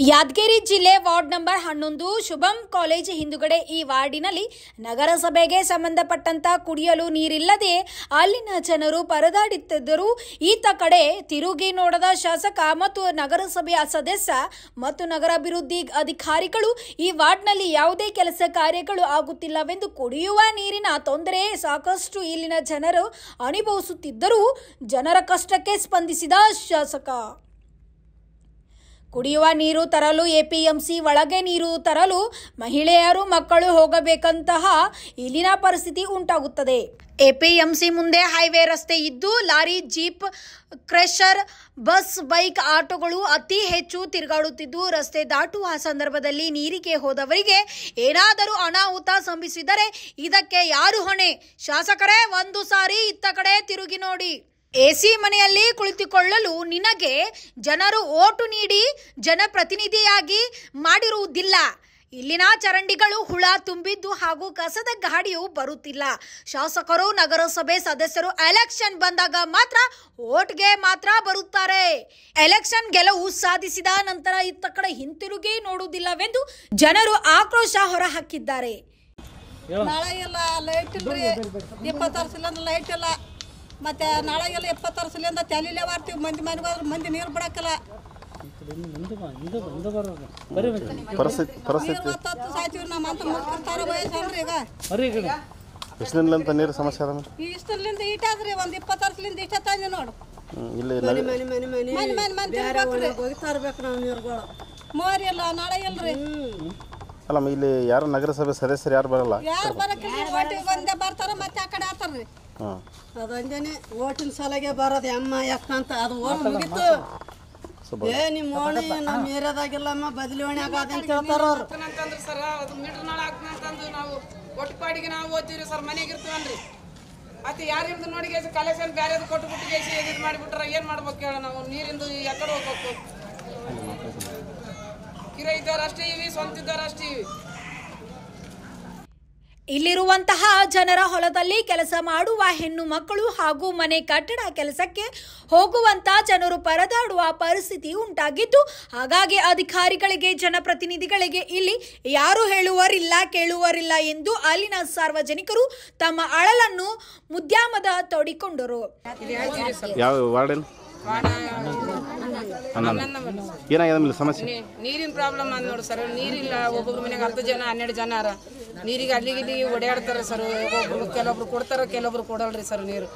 ಯಾದಗಿರಿ ಜಿಲ್ಲೆ ward number 11 ಶುಭಂ college ಹಿಂದುಗಡೆ ಈ ವಾರ್ಡಿನಲ್ಲಿ ನಗರಸಭೆಗೆ ಸಂಬಂಧಪಟ್ಟಂತ ಕುಡಿಯಲು ನೀರಿಲ್ಲದೆ ಅಲ್ಲಿನ ಜನರು ಪರದಾಡುತ್ತಿದ್ದರು. ಈತ ಕಡೆ ತಿರುಗಿ ನೋಡದ ಶಾಸಕ ಮತ್ತು ನಗರಸಭೆಯ ಸದಸ್ಯ ಮತ್ತು ನಗರಾಭಿವೃದ್ಧಿ ಅಧಿಕಾರಿಗಳು ಈ ವಾರ್ಡ್ನಲ್ಲಿ ಯಾವುದೇ ಕೆಲಸ ಕಾರ್ಯಗಳು ಆಗುತ್ತಿಲ್ಲವೆಂದು ಕುಡಿಯುವ ನೀರಿನ ತೊಂದರೆ ಸಾಕಷ್ಟು ಇಲ್ಲಿನ ಜನರು ಅನುಭವಿಸುತ್ತಿದ್ದರು. ಜನರ ಕಷ್ಟಕ್ಕೆ ಸ್ಪಂದಿಸಿದ ಶಾಸಕ ಕುಡಿಯುವ ನೀರು ತರಲು ಎಪಿಎಂಸಿ ಒಳಗೆ ನೀರು ತರಲು ಮಹಿಳೆಯರು ಮಕ್ಕಳು ಹೋಗಬೇಕಂತಹ ಇಲ್ಲಿನ ಪರಿಸ್ಥಿತಿ ಉಂಟಾಗುತ್ತದೆ. ಎಪಿಎಂಸಿ ಮುಂದೆ ಹೈವೇ ರಸ್ತೆ ಇದ್ದು lorry, jeep, crusher, bus, bike, ಆಟೋಗಳು ಅತಿ ಹೆಚ್ಚು ತಿರುಗಾಡುತ್ತಿದ್ದು ರಸ್ತೆ ದಾಟುವ ಸಂದರ್ಭದಲ್ಲಿ ನೀರಿಗೆ ಹೋದವರಿಗೆ ಏನಾದರೂ ಅನಾಹುತ ಸಂಭವಿಸಿದರೆ ಇದಕ್ಕೆ ಯಾರು ಹೊಣೆ? ಶಾಸಕರೇ, ಒಂದು ಸಾರಿ ಇತ್ತ ಕಡೆ ತಿರುಗಿ ನೋಡಿ. ಎಸಿ ಮನೆಯಲ್ಲಿ ಕುಳಿತುಕೊಳ್ಳಲು ನಿನಗೆ ಜನರು ಓಟು ನೀಡಿ ಜನಪ್ರತಿನಿಧಿಯಾಗಿ ಮಾಡಿರುವುದಿಲ್ಲ. ಇಲ್ಲಿನ ಚರಂಡಿಗಳು ಹುಳ ತುಂಬಿದ್ದು ಹಾಗೂ ಕಸದ ಗಾಡಿಯು ಬರುತ್ತಿಲ್ಲ. ಶಾಸಕರು, ನಗರಸಭೆ ಸದಸ್ಯರು ಎಲೆಕ್ಷನ್ ಬಂದಾಗ ಮಾತ್ರ ಓಟ್ಗೆ ಮಾತ್ರ ಬರುತ್ತಾರೆ. ಎಲೆಕ್ಷನ್ ಗೆಲುವು ಸಾಧಿಸಿದ ನಂತರ ಇತ್ತ ಕಡೆ ಹಿಂತಿರುಗಿ ನೋಡುವುದಿಲ್ಲವೆಂದು ಜನರು ಆಕ್ರೋಶ ಹೊರಹಾಕಿದ್ದಾರೆ. ನಾಳೆ ಎಲ್ಲ ಲೈಟ್ ಇಲ್ರಿ, 26 ಸಿಲಿಂಡರ್ ಲೈಟ್ ಇಲ್ಲ. ಮತ್ತೆ ನಾಳೆಗೆಲ್ಲ 26 ಸಿಲಿಂಡರ್ ತಲೆಯಲ್ಲೇ ಮಾಡ್ತೀವಿ. ಮಂದಿ ಮನೆಗೆ ಹೋದ್ರೆ ಮಂದಿ ನೀರು ಬಿಡಕ್ಕಲ್ಲ. ಸಾಯ್ತೀವಿ ನಮ್ಮಂತ ಮುಗ್ತಿರ್ತಾರ ವಯಸ್ಸಲ್ರಿ. ಈಗ ಎಷ್ಟರಿಂದ ನೀರು ಸಮಸ್ಯೆ ಅದ? ಇಷ್ಟರಿಂದ ಈಟಾದ್ರಿ ಒಂದು 26 ಸಿಲಿಂಡರ್ ಇಷ್ಟ ತಂದೆ ನೋಡು. ಮೋರಿ ಇಲ್ಲ, ನಾಳೆ ಇಲ್ರಿ. ಅಲ್ಲ, ಇಲ್ಲಿ ಯಾರು ನಗರಸಭೆ ಸದಸ್ಯರು ಯಾರು ಬರಲ್ಲ? ಯಾರು ಬರಕ್ಕಿಲ್ಲ, ಓಟಿಗೆ ಒಂದೇ ಬರ್ತಾರ ಮತ್ತೆ ಆ ಕಡೆ ಆತಾರ್ರಿ. ಅದೊಂದೇನೆ ಓಟಿನ ಸಲಗೆ ಬರೋದು ಅಮ್ಮ ಯಾಕಂತ ಅದು ಓಟ್ ಮುಗಿತು. ನಿಮ್ಮ ಓಣಿ ನಮ್ಮ ಏರಿಯಾದಾಗಿಲ್ಲಮ್ಮ ಬದಲಾವಣೆ ಆಗದ ಅಂತ ಹೇಳ್ತಾರ ಅವ್ರು. ಸರ್ ಅದು ಮೀಟರ್ ನಾಳ ಆಗ್ತಂತಂದು ನಾವು ಒಟ್ಟು ಪಾಡಿಗೆ ನಾವು ಓದ್ತೀವಿ ಸರ್, ಮನೆಗೆ ಇರ್ತೀವನ್ರಿ. ಮತ್ತೆ ಯಾರಿಂದ ನೋಡಿ ಕಲೆಕ್ಷನ್ ಬೇರೆ ಕೊಟ್ಟು ಬಿಟ್ಟು ಇದು ಮಾಡಿಬಿಟ್ರೆ ಏನು ಮಾಡ್ಬೇಕು ಹೇಳ? ನಾವು ನೀರಿಂದು ಎಕಡೆ ಹೋಗ್ಬೇಕು? ಕಿರಾಯ ಇದ್ದವ್ರು ಅಷ್ಟೇ ಇವಿ, ಸ್ವಂತ ಇದ್ದವ್ರು ಅಷ್ಟೇ ಇವಿ. ಇಲ್ಲಿರುವಂತಹ ಜನರ ಹೊಲದಲ್ಲಿ ಕೆಲಸ ಮಾಡುವ ಹೆಣ್ಣು ಮಕ್ಕಳು ಹಾಗೂ ಮನೆ ಕಟ್ಟಡ ಕೆಲಸಕ್ಕೆ ಹೋಗುವಂತ ಜನರು ಪರದಾಡುವ ಪರಿಸ್ಥಿತಿ ಉಂಟಾಗಿದ್ದು, ಹಾಗಾಗಿ ಅಧಿಕಾರಿಗಳಿಗೆ, ಜನಪ್ರತಿನಿಧಿಗಳಿಗೆ ಇಲ್ಲಿ ಯಾರು ಹೇಳುವರಿಲ್ಲ, ಕೇಳುವರಿಲ್ಲ ಎಂದು ಅಲ್ಲಿನ ಸಾರ್ವಜನಿಕರು ತಮ್ಮ ಅಳಲನ್ನು ಮುದ್ಯಾಮದ ತೋಡಿಕೊಂಡರು. ಯಾವ ವಾರ್ಡ್? ಏನಾಗಿದೆ ಸಮಸ್ಯೆ? ನೀರಿನ ಪ್ರಾಬ್ಲಮ್ ಅದ ನೋಡಿ ಸರ್. ನೀರಿಲ್ಲ. ಒಬ್ಬೊಬ್ರು ಮನೆಗೆ 10 ಜನ 12 ಜನ ಅರ ನೀರಿಗೆ ಅಲ್ಲಿಗೆ ಓಡಾಡ್ತಾರೆ ಸರ್. ಒಬ್ಬೊಬ್ರು ಕೆಲವೊಬ್ರು ಕೊಡ್ತಾರೆ, ಕೆಲವೊಬ್ರು ಕೊಡಲ್ರಿ ಸರ್ ನೀರು.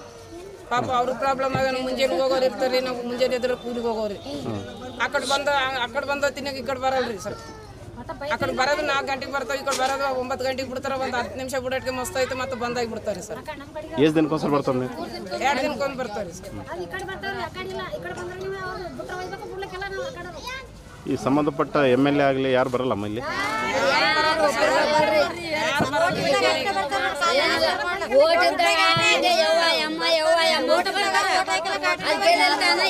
ಪಾಪ ಅವ್ರ ಪ್ರಾಬ್ಲಮ್ ಆಗ ಮುಂಜಾನೆ ಹೋಗೋರು ಇರ್ತಾರೆ, ನಾವು ಮುಂಜಾನೆ ಎದ್ರೆ ಕೂಲಿಗೆ ಹೋಗೋರಿ. ಆ ಕಡೆ ಬಂದ ತಿನ್ನಕ್ಕೆ ಈ ಕಡೆ ಬರಲ್ರಿ ಸರ್. ಆ ಕಡೆ ಬರೋದು 4 ಗಂಟೆಗೆ ಬರ್ತಾವೆ, ಈ ಕಡೆ ಬರೋದು 9 ಗಂಟೆಗೆ ಬಿಡ್ತಾರೆ. ಒಂದು 10 ನಿಮಿಷ ಬಿಡೋಟಿಗೆ ಮಸ್ತ್ ಆಯ್ತು, ಮತ್ತೆ ಬಂದಾಗಿ ಬಿಡ್ತಾರೆ ಸರ್. ಎಷ್ಟು ದಿನಕ್ಕೊಂದ್ಸಲ ಬರ್ತಾರೆ? 2 ದಿನಕ್ಕೊಂದು ಬರ್ತಾರೆ ಸರ್. ಈ ಸಂಬಂಧಪಟ್ಟ MLA ಆಗಲಿ ಯಾರು ಬರಲ್ಲಮ್ಮ ಇಲ್ಲಿ?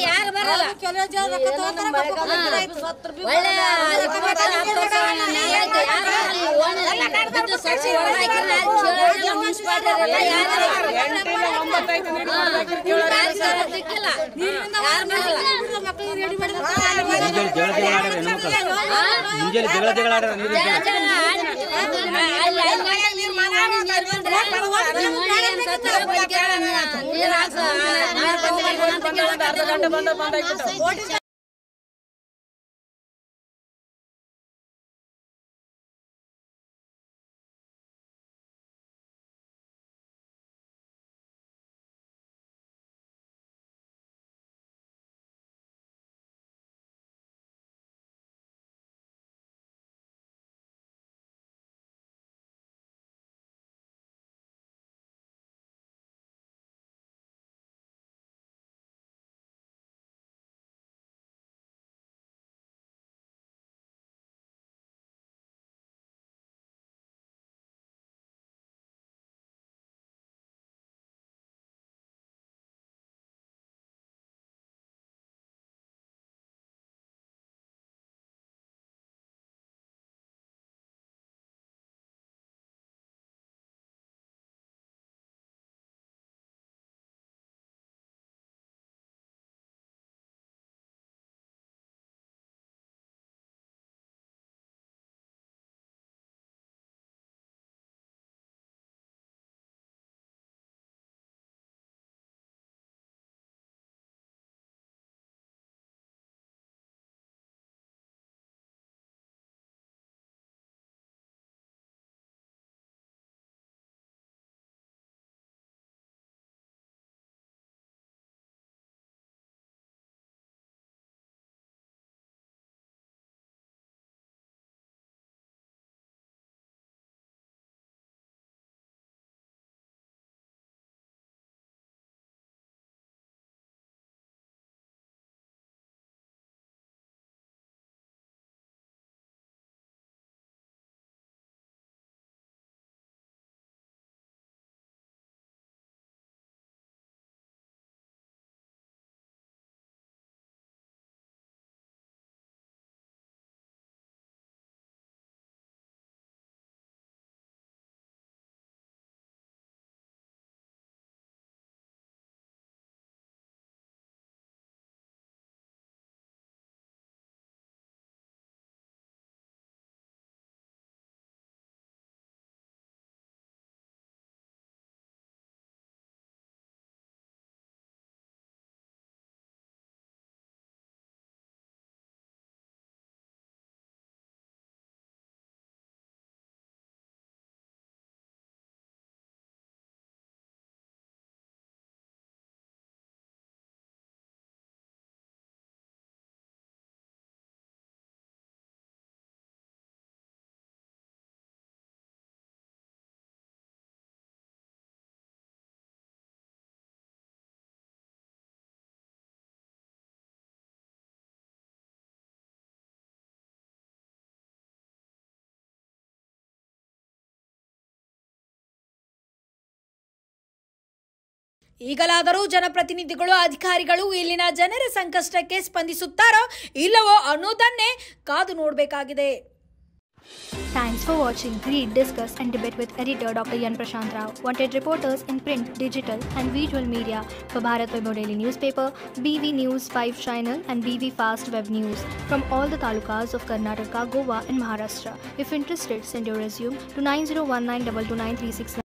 ಯಾರು ಬರಲ್ಲ. ಮುಂಜಾನೆ ಜಗಳ ಬಂದ ಈಗಲಾದರೂ ಜನಪ್ರತಿನಿಧಿಗಳು ಅಧಿಕಾರಿಗಳು ಇಲ್ಲಿನ ಜನರ ಸಂಕಷ್ಟಕ್ಕೆ ಸ್ಪಂದಿಸುತ್ತಾರೋ ಇಲ್ಲವೋ ಅನ್ನೋದನ್ನೇ ಕಾದು ನೋಡಬೇಕಾಗಿದೆ. Thanks for watching. Read, discuss and debate with editor Dr. Yan Prashant Rao. Wanted reporters in print, digital and visual media for Bharat Vaibhav Daily Newspaper, BV News 5 Channel and BV Fast Web News from all the talukas of Karnataka, Goa and Maharashtra. If interested, send your resume to 9019229369.